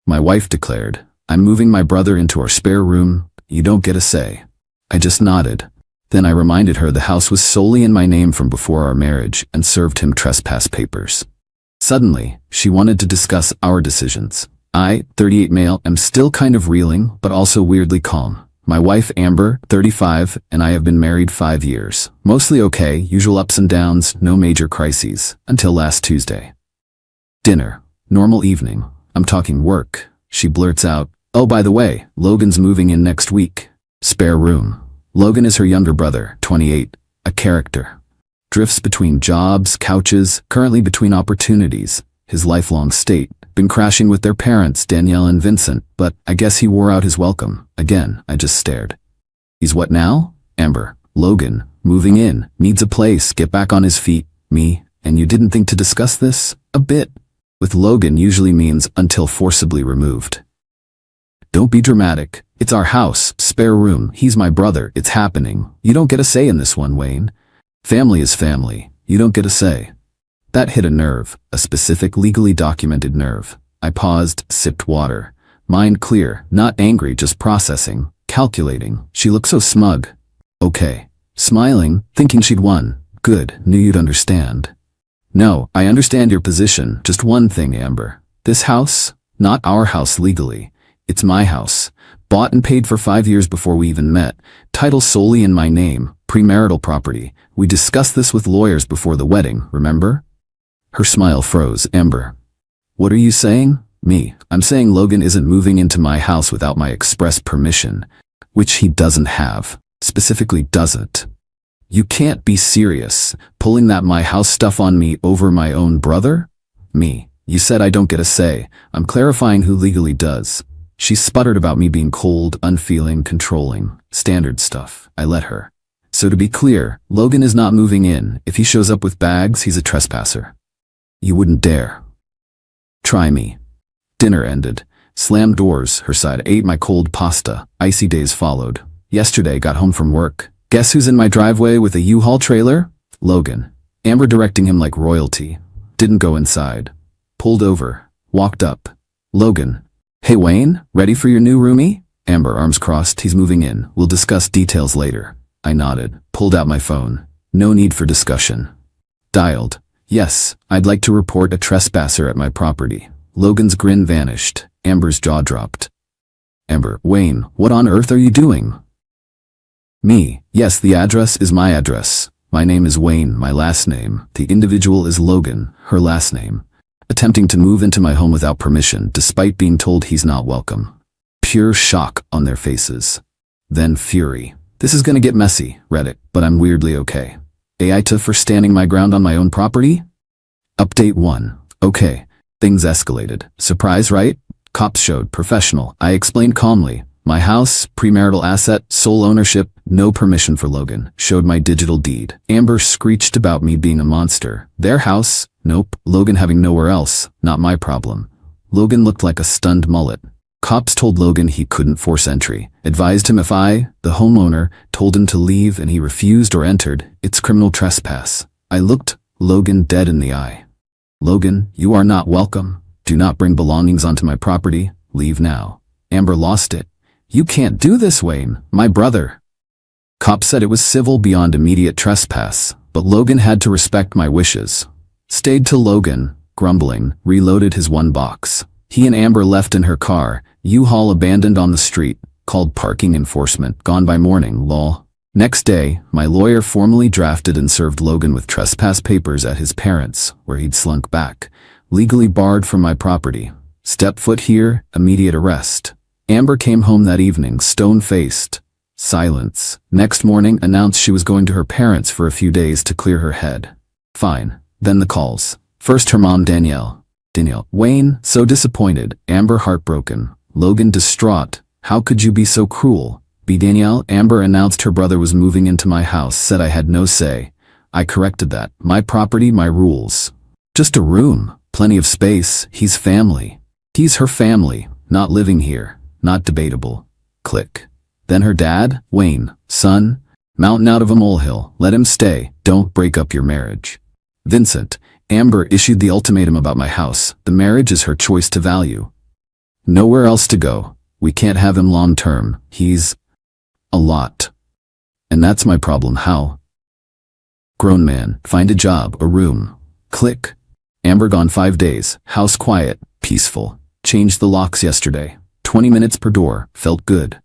My wife declared, "I'm moving my brother into our spare room. You don't get a say." I just nodded. Then I reminded her the house was solely in my name from before our marriage and served him trespass papers. Suddenly, she wanted to discuss our decisions. I, 38 male, am still kind of reeling, but also weirdly calm. My wife, Amber, 35, and I have been married 5 years. Mostly okay, usual ups and downs, no major crises, until last Tuesday. Dinner. Normal evening. I'm talking work. She blurts out, "Oh, by the way, Logan's moving in next week. Spare room." Logan is her younger brother, 28, a character. Drifts between jobs, couches, currently between opportunities. His lifelong state, been crashing with their parents, Danielle and Vincent, but I guess he wore out his welcome. Again, I just stared. He's what now? Amber. Logan, moving in, needs a place, get back on his feet. Me, and you didn't think to discuss this? A bit. With Logan usually means until forcibly removed. Don't be dramatic. It's our house, spare room, he's my brother, it's happening. You don't get a say in this one, Wayne. Family is family. You don't get a say. That hit a nerve, a specific legally documented nerve. I paused, sipped water. Mind clear, not angry, just processing, calculating. She looked so smug. Okay. Smiling, thinking she'd won. Good, knew you'd understand. No, I understand your position. Just one thing, Amber. This house, not our house legally. It's my house. Bought and paid for 5 years before we even met. Title solely in my name. Premarital property. We discussed this with lawyers before the wedding, remember? Her smile froze. Amber. What are you saying? Me. I'm saying Logan isn't moving into my house without my express permission. Which he doesn't have. Specifically doesn't. You can't be serious. Pulling that my house stuff on me over my own brother? Me. You said I don't get a say. I'm clarifying who legally does. She sputtered about me being cold, unfeeling, controlling. Standard stuff. I let her. So to be clear, Logan is not moving in. If he shows up with bags, he's a trespasser. You wouldn't dare. Try me. Dinner ended. Slammed doors, her side, ate my cold pasta. Icy days followed. Yesterday, got home from work. Guess who's in my driveway with a U-Haul trailer? Logan. Amber directing him like royalty. Didn't go inside. Pulled over. Walked up. Logan. Hey Wayne, ready for your new roomie? Amber, arms crossed, he's moving in. We'll discuss details later. I nodded. Pulled out my phone. No need for discussion. Dialed. Yes, I'd like to report a trespasser at my property. Logan's grin vanished. Amber's jaw dropped. Amber. Wayne, what on earth are you doing? Me. Yes, the address is my address. My name is Wayne, my last name. The individual is Logan, her last name. Attempting to move into my home without permission, despite being told he's not welcome. Pure shock on their faces. Then fury. This is gonna get messy, Reddit, but I'm weirdly okay. AITA for standing my ground on my own property? Update 1. Okay. Things escalated. Surprise, right? Cops showed, professional. I explained calmly. My house, premarital asset, sole ownership, no permission for Logan. Showed my digital deed. Amber screeched about me being a monster. Their house? Nope. Logan having nowhere else. Not my problem. Logan looked like a stunned mullet. Cops told Logan he couldn't force entry. Advised him if I, the homeowner, told him to leave and he refused or entered, it's criminal trespass. I looked Logan dead in the eye. Logan, you are not welcome. Do not bring belongings onto my property. Leave now. Amber lost it. You can't do this, Wayne. My brother. Cops said it was civil beyond immediate trespass, but Logan had to respect my wishes. Stayed till Logan, grumbling, reloaded his one box. He and Amber left in her car, U-Haul abandoned on the street, called parking enforcement, gone by morning, lol. Next day, my lawyer formally drafted and served Logan with trespass papers at his parents', where he'd slunk back, legally barred from my property. Step foot here, immediate arrest. Amber came home that evening, stone-faced. Silence. Next morning, announced she was going to her parents for a few days to clear her head. Fine. Then the calls. First her mom, Danielle. Wayne, so disappointed. Amber, heartbroken. Logan, distraught. How could you be so cruel? Danielle. Amber announced her brother was moving into my house, said I had no say. I corrected that. My property, my rules. Just a room. Plenty of space. He's family. He's her family. Not living here. Not debatable. Click. Then her dad, Wayne, son, mountain out of a molehill, let him stay, don't break up your marriage. Vincent, Amber issued the ultimatum about my house, the marriage is her choice to value. Nowhere else to go. We can't have him long term. He's a lot. And that's my problem. How? Grown man, find a job, a room. Click. Amber gone 5 days. House quiet, peaceful. Changed the locks yesterday. 20 minutes per door. Felt good.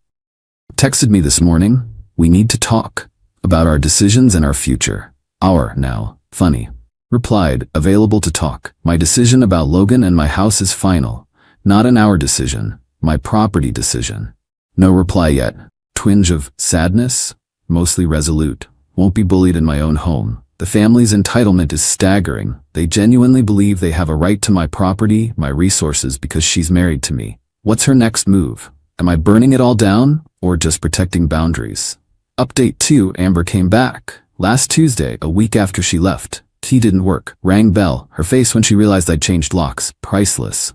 Texted me this morning. We need to talk about our decisions and our future. Hour now. Funny. Replied, available to talk. My decision about Logan and my house is final. Not an hour decision. My property decision. No reply yet. Twinge of sadness. Mostly resolute. Won't be bullied in my own home. The family's entitlement is staggering. They genuinely believe they have a right to my property, my resources, because she's married to me. What's her next move? Am I burning it all down, or just protecting boundaries? Update 2. Amber came back. Last Tuesday, a week after she left. Key didn't work. Rang bell. Her face when she realized I'd changed locks. Priceless.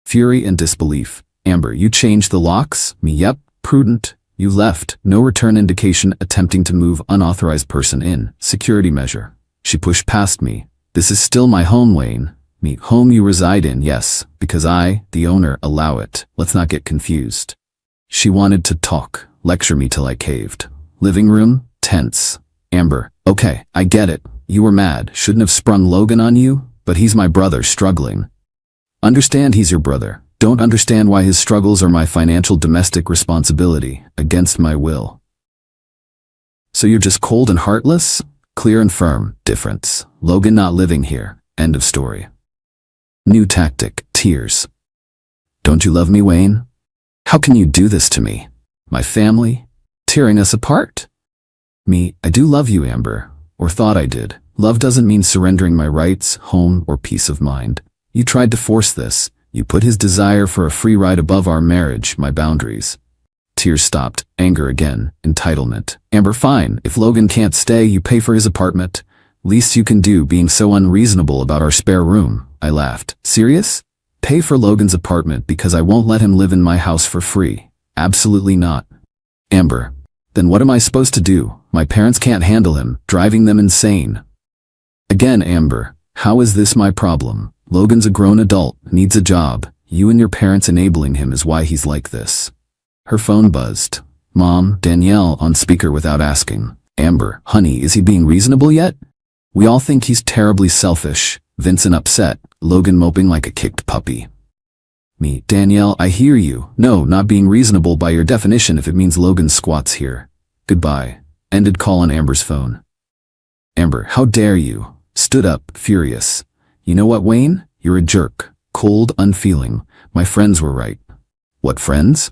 Fury and disbelief. Amber, you changed the locks? Me, yep. Prudent. You left. No return indication. Attempting to move unauthorized person in. Security measure. She pushed past me. This is still my home, Wayne. Me, home you reside in, yes, because I, the owner, allow it. Let's not get confused. She wanted to talk. Lecture me till I caved. Living room, tense. Amber, okay, I get it. You were mad. Shouldn't have sprung Logan on you, but he's my brother struggling. Understand he's your brother. Don't understand why his struggles are my financial domestic responsibility, against my will. So you're just cold and heartless? Clear and firm, difference. Logan not living here, end of story. New tactic, tears. Don't you love me, Wayne? How can you do this to me? My family? Tearing us apart? Me, I do love you, Amber. Or thought I did. Love doesn't mean surrendering my rights, home, or peace of mind. You tried to force this. You put his desire for a free ride above our marriage, my boundaries. Tears stopped. Anger again. Entitlement. Amber, fine. If Logan can't stay, you pay for his apartment. Least you can do, being so unreasonable about our spare room. I laughed. Serious? Pay for Logan's apartment because I won't let him live in my house for free. Absolutely not. Amber. Then what am I supposed to do? My parents can't handle him, driving them insane. Again, Amber. How is this my problem? Logan's a grown adult, needs a job. You and your parents enabling him is why he's like this. Her phone buzzed. Mom, Danielle on speaker without asking. Amber, honey, is he being reasonable yet? We all think he's terribly selfish. Vincent upset. Logan moping like a kicked puppy. Me, Danielle, I hear you. No, not being reasonable by your definition if it means Logan squats here. Goodbye. Ended call on Amber's phone. Amber, how dare you? Stood up, furious. You know what, Wayne? You're a jerk. Cold, unfeeling. My friends were right. What friends?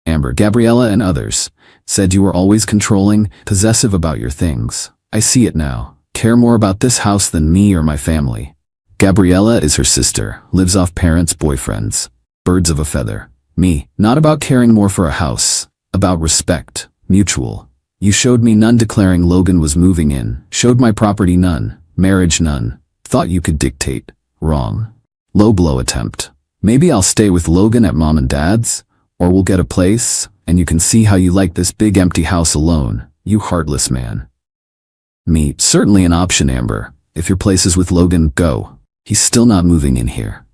Amber, Gabriella and others. Said you were always controlling, possessive about your things. I see it now. Care more about this house than me or my family. Gabriella is her sister, lives off parents' boyfriends. Birds of a feather. Me, not about caring more for a house. About respect. Mutual. You showed me none declaring Logan was moving in. Showed my property none. Marriage none. Thought you could dictate. Wrong. Low blow attempt. Maybe I'll stay with Logan at mom and dad's, or we'll get a place, and you can see how you like this big empty house alone, you heartless man. Me, certainly an option, Amber. If your place is with Logan, go. He's still not moving in here.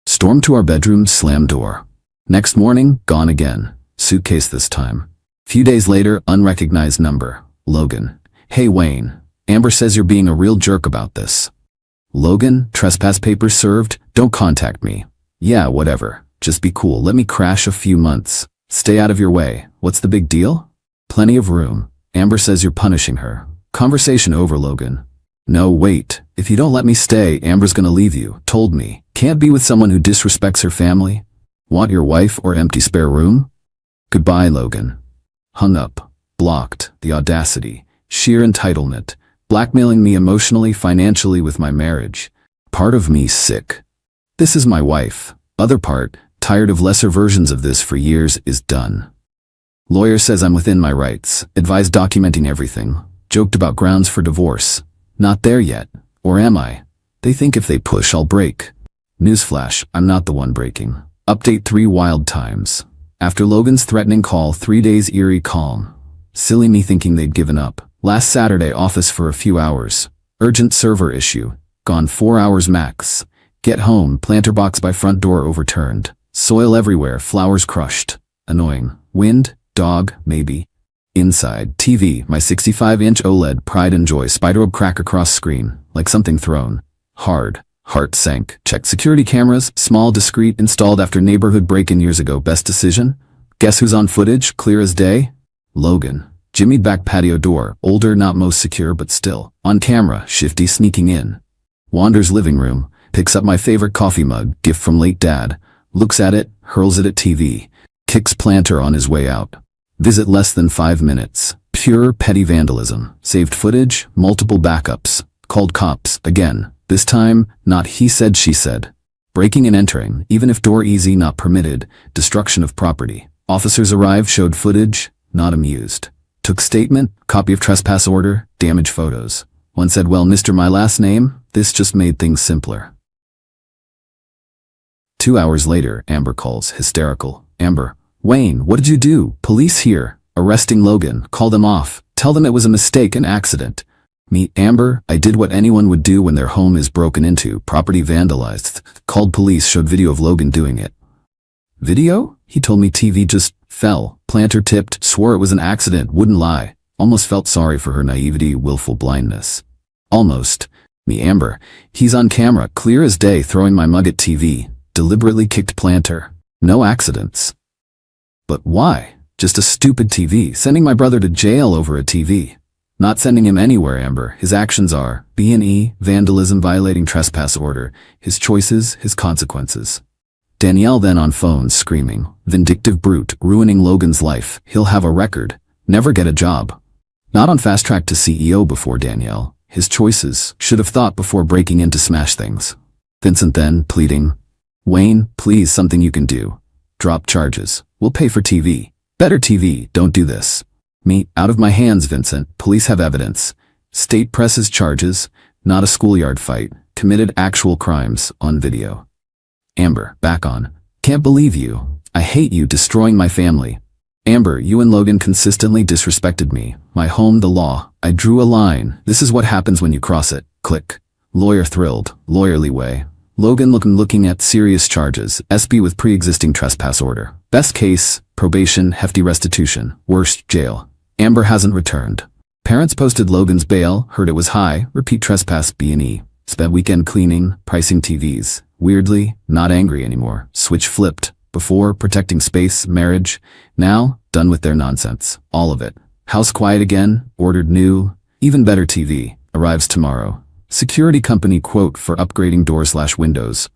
Storm to our bedroom, slam door. Next morning, gone again. Suitcase this time. Few days later, unrecognized number. Logan. Hey Wayne. Amber says you're being a real jerk about this. Logan, trespass papers served, don't contact me. Yeah, whatever. Just be cool, let me crash a few months. Stay out of your way. What's the big deal? Plenty of room. Amber says you're punishing her. Conversation over, Logan. No, wait. If you don't let me stay, Amber's gonna leave you. Told me. Can't be with someone who disrespects her family. Want your wife or empty spare room? Goodbye, Logan. Hung up. Blocked. The audacity. Sheer entitlement. Blackmailing me emotionally, financially with my marriage. Part of me sick. This is my wife. Other part, tired of lesser versions of this for years, is done. Lawyer says I'm within my rights. Advised documenting everything. Joked about grounds for divorce. Not there yet. Or am I? They think if they push, I'll break. Newsflash, I'm not the one breaking. Update 3 wild times. After Logan's threatening call, 3 days eerie calm. Silly me thinking they'd given up. Last Saturday, office for a few hours. Urgent server issue. Gone 4 hours max. Get home, planter box by front door overturned. Soil everywhere, flowers crushed. Annoying. Wind, dog, maybe. Inside, TV, my 65-inch OLED, pride and joy, spiderweb crack across screen, like something thrown. Hard. Heart sank. Checked security cameras, small, discreet, installed after neighborhood break-in years ago. Best decision? Guess who's on footage, clear as day? Logan. Jimmied back patio door, older, not most secure, but still. On camera, shifty, sneaking in. Wanders living room, picks up my favorite coffee mug, gift from late dad, looks at it, hurls it at TV, kicks planter on his way out. Visit less than 5 minutes. Pure petty vandalism. Saved footage, multiple backups. Called cops, again. This time, not he said, she said. Breaking and entering, even if door easy, not permitted. Destruction of property. Officers arrived, showed footage, not amused. Took statement, copy of trespass order, damage photos. One said, well, Mr. My last name, this just made things simpler. 2 hours later, Amber calls, hysterical. Amber. Wayne, what did you do? Police here. Arresting Logan. Call them off. Tell them it was a mistake, an accident. Me, Amber, I did what anyone would do when their home is broken into, property vandalized. Called police, showed video of Logan doing it. Video? He told me TV just fell. Planter tipped, swore it was an accident, wouldn't lie. Almost felt sorry for her naivety, willful blindness. Almost. Me, Amber. He's on camera, clear as day, throwing my mug at TV. Deliberately kicked planter. No accidents. But why? Just a stupid TV, sending my brother to jail over a TV. Not sending him anywhere, Amber. His actions are B&E, vandalism, violating trespass order. His choices, his consequences. Danielle then on phone screaming, vindictive brute, ruining Logan's life. He'll have a record. Never get a job. Not on fast track to CEO before Danielle. His choices, should have thought before breaking in to smash things. Vincent then, pleading. Wayne, please, something you can do. Drop charges. We'll pay for TV. Better TV, don't do this. Me, out of my hands, Vincent. Police have evidence. State presses charges, not a schoolyard fight. Committed actual crimes, on video. Amber, back on. Can't believe you. I hate you, destroying my family. Amber, you and Logan consistently disrespected me. My home, the law. I drew a line. This is what happens when you cross it. Click. Lawyer thrilled. Lawyerly way. Logan looking at serious charges. SB with pre-existing trespass order. Best case, probation, hefty restitution. Worst, jail. Amber hasn't returned. Parents posted Logan's bail, heard it was high, repeat trespass, B&E. Spent weekend cleaning, pricing TVs. Weirdly, not angry anymore. Switch flipped. Before, protecting space, marriage. Now, done with their nonsense. All of it. House quiet again, ordered new, even better TV. Arrives tomorrow. Security company quote for upgrading door/windows.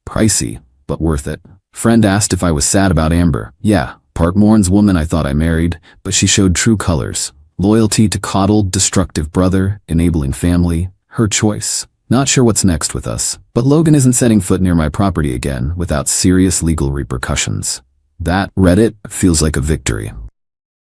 Pricey, but worth it. Friend asked if I was sad about Amber. Yeah, part mourns woman I thought I married, but she showed true colors. Loyalty to coddled, destructive brother, enabling family. Her choice. Not sure what's next with us, but Logan isn't setting foot near my property again without serious legal repercussions. That, Reddit, feels like a victory.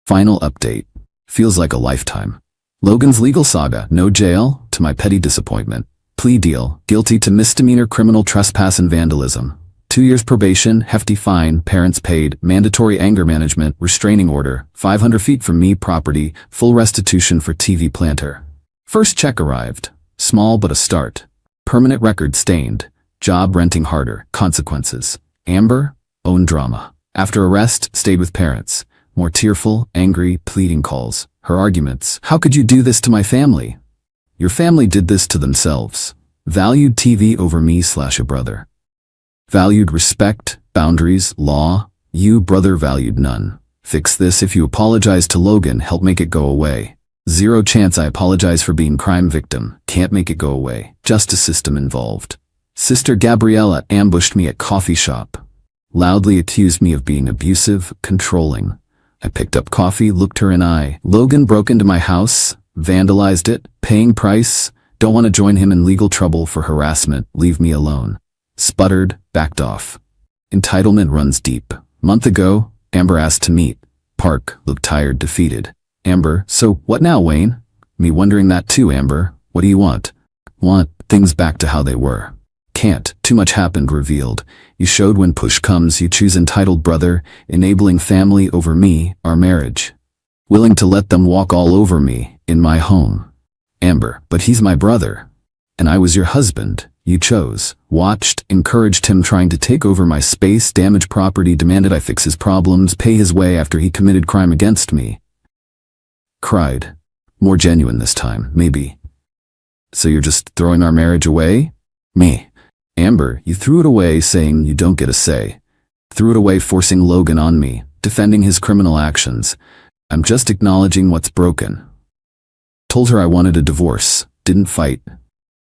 Final update. Feels like a lifetime. Logan's legal saga, no jail, to my petty disappointment. Plea deal, guilty to misdemeanor criminal trespass and vandalism. 2 years probation, hefty fine, parents paid, mandatory anger management, restraining order, 500 feet from me property, full restitution for TV planter. First check arrived. Small but a start. Permanent record stained. Job renting harder. Consequences. Amber, own drama. After arrest, stayed with parents. More tearful, angry, pleading calls. Her arguments. How could you do this to my family? Your family did this to themselves. Valued TV over me/a brother. Valued respect, boundaries, law. You, brother, valued none. Fix this. If you apologize to Logan, help make it go away. Zero chance I apologize for being crime victim. Can't make it go away. Justice system involved. Sister Gabriella ambushed me at coffee shop. Loudly accused me of being abusive, controlling. I picked up coffee, looked her in eye. Logan broke into my house, vandalized it, paying price. Don't want to join him in legal trouble for harassment. Leave me alone. Sputtered, backed off. Entitlement runs deep. Month ago, Amber asked to meet. Park, looked tired, defeated. Amber, so what now, Wayne? Me wondering that too, Amber. What do you want? Want things back to how they were. Can't. Too much happened, revealed. You showed when push comes you choose entitled brother, enabling family over me, our marriage. Willing to let them walk all over me, in my home. Amber, but he's my brother. And I was your husband. You chose, watched, encouraged him trying to take over my space, damage property, demanded I fix his problems, pay his way after he committed crime against me. Cried. More genuine this time, maybe. So you're just throwing our marriage away? Me. Amber, you threw it away saying you don't get a say. Threw it away forcing Logan on me, defending his criminal actions. I'm just acknowledging what's broken. Told her I wanted a divorce, didn't fight.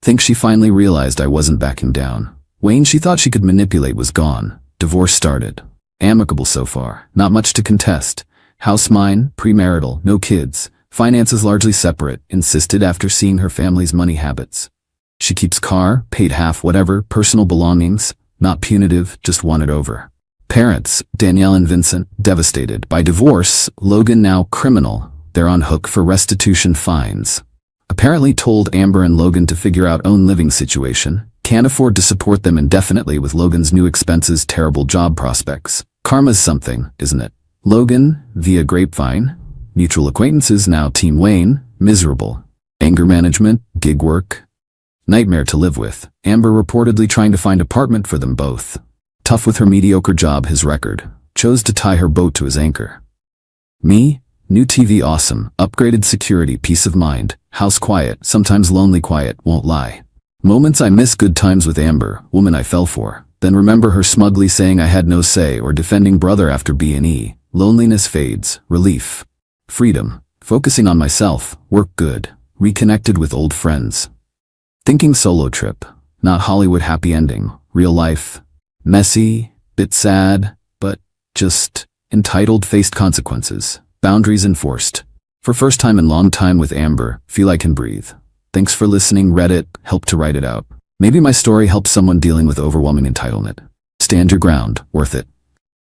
Think she finally realized I wasn't backing down. Wayne she thought she could manipulate was gone. Divorce started. Amicable so far, not much to contest. House mine, premarital, no kids. Finances largely separate, insisted after seeing her family's money habits. She keeps car, paid half whatever, personal belongings, not punitive, just want it over. Parents, Danielle and Vincent, devastated. By divorce, Logan now criminal. They're on hook for restitution fines. Apparently told Amber and Logan to figure out own living situation. Can't afford to support them indefinitely with Logan's new expenses, terrible job prospects. Karma's something, isn't it? Logan, via grapevine. Mutual acquaintances, now Team Wayne, miserable. Anger management, gig work. Nightmare to live with. Amber reportedly trying to find apartment for them both. Tough with her mediocre job, his record. Chose to tie her boat to his anchor. Me? New TV awesome, upgraded security, peace of mind. House quiet, sometimes lonely quiet, won't lie. Moments I miss, good times with Amber, woman I fell for. Then remember her smugly saying I had no say or defending brother after B&E. Loneliness fades, relief. Freedom, focusing on myself, work good, reconnected with old friends. Thinking solo trip, not Hollywood happy ending, real life. Messy, bit sad, but just entitled, faced consequences, boundaries enforced. For first time in long time with Amber, feel I can breathe. Thanks for listening, Reddit, help to write it out. Maybe my story helps someone dealing with overwhelming entitlement. Stand your ground, worth it.